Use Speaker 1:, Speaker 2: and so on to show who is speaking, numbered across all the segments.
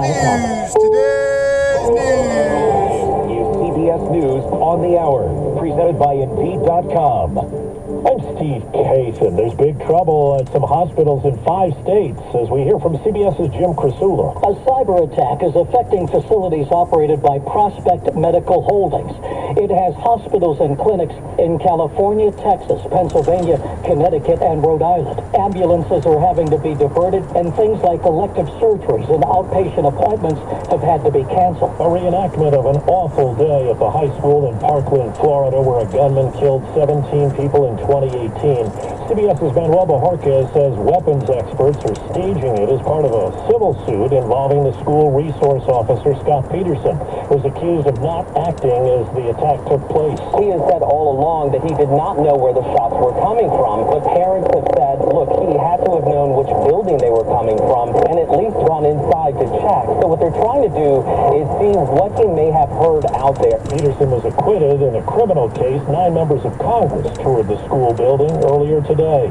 Speaker 1: news. Today's news.
Speaker 2: CBS News on the Hour, presented by Indeed.com. I'm Steve Cason. There's big trouble at some hospitals in 5 states, as we hear from CBS's Jim Crisula.
Speaker 3: A cyber attack is affecting facilities operated by Prospect Medical Holdings. It has hospitals and clinics in California, Texas, Pennsylvania, Connecticut, and Rhode Island. Ambulances are having to be diverted, and things like elective surgeries and outpatient appointments have had to be canceled.
Speaker 2: A reenactment of an awful day at the high school in Parkland, Florida, where a gunman killed 17 people in 2018. CBS's Manuel Bojorquez says weapons experts are staging it as part of a civil suit involving the school resource officer, Scott Peterson, who was accused of not acting as the attack took place.
Speaker 3: He has said all along that he did not know where the shots were coming from, but parents have said, look, he had to have known which building they were coming from and at least gone inside to check. So what they're trying to do is see what he may have heard out there.
Speaker 2: Peterson was acquitted in a criminal case. 9 members of Congress toured the school building earlier today.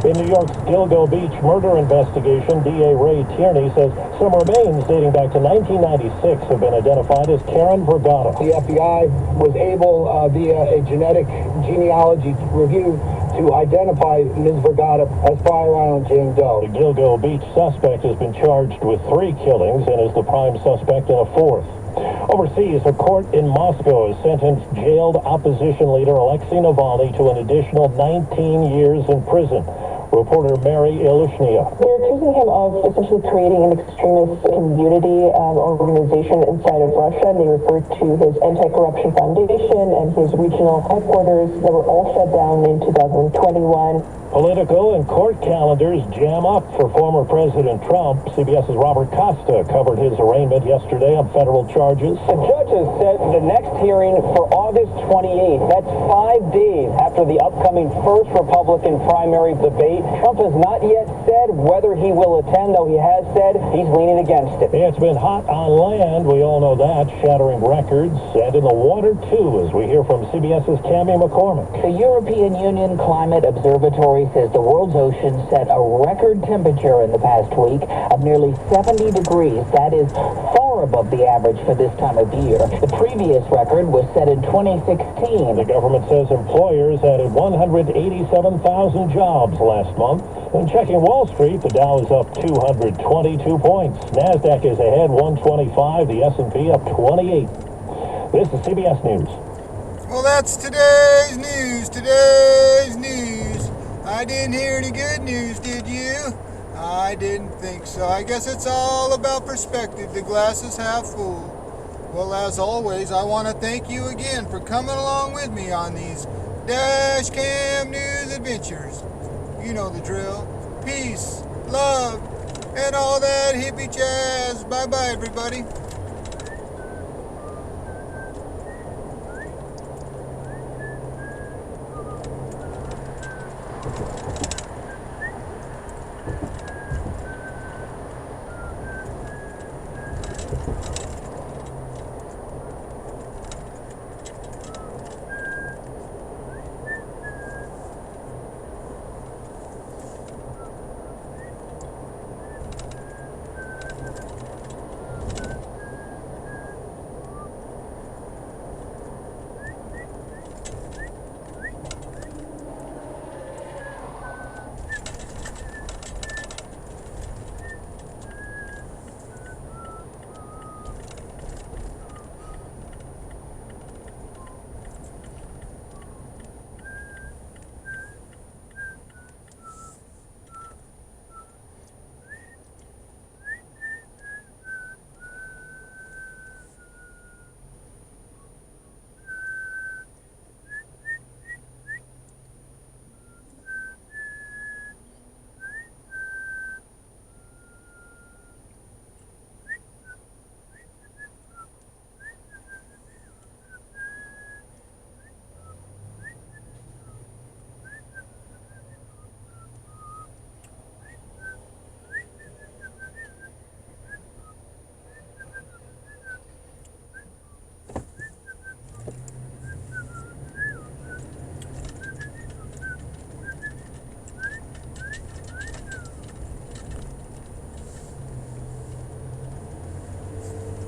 Speaker 2: In New York's Gilgo Beach murder investigation, DA Ray Tierney says some remains dating back to 1996 have been identified as Karen Vergata.
Speaker 4: The FBI was able, via a genetic genealogy review, to identify Ms. Vergata as Fire Island Jane Doe.
Speaker 2: The Gilgo Beach suspect has been charged with 3 killings and is the prime suspect in a 4th. Overseas, a court in Moscow has sentenced jailed opposition leader Alexei Navalny to an additional 19 years in prison. Reporter Mary Ilushnia.
Speaker 5: They're accusing him of essentially creating an extremist community organization inside of Russia. And they refer to his anti-corruption foundation and his regional headquarters that were all shut down in 2021.
Speaker 2: Political and court calendars jam up for former President Trump. CBS's Robert Costa covered his arraignment yesterday on federal charges.
Speaker 3: The judges set the next hearing for August 28th. That's 5 days after the upcoming first Republican primary debate. Trump has not yet said whether he will attend, though he has said he's leaning against it.
Speaker 2: It's been hot on land, we all know that, shattering records, and in the water too, as we hear from CBS's Cammie McCormick.
Speaker 3: The European Union Climate Observatory says the world's oceans set a record temperature in the past week of nearly 70 degrees. That is far above the average for this time of year. The previous record was set in 2016.
Speaker 2: The government says employers added 187,000 jobs last month. And checking Wall Street, the Dow is up 222 points. NASDAQ is ahead 125, the S&P up 28. This is CBS News.
Speaker 1: Well, that's today's news. Today's news. I didn't hear any good news, did you? I didn't think so. I guess it's all about perspective. The glass is half full. Well, as always, I want to thank you again for coming along with me on these Dash Cam News adventures. You know the drill. Peace, love, and all that hippie jazz. Bye-bye, everybody.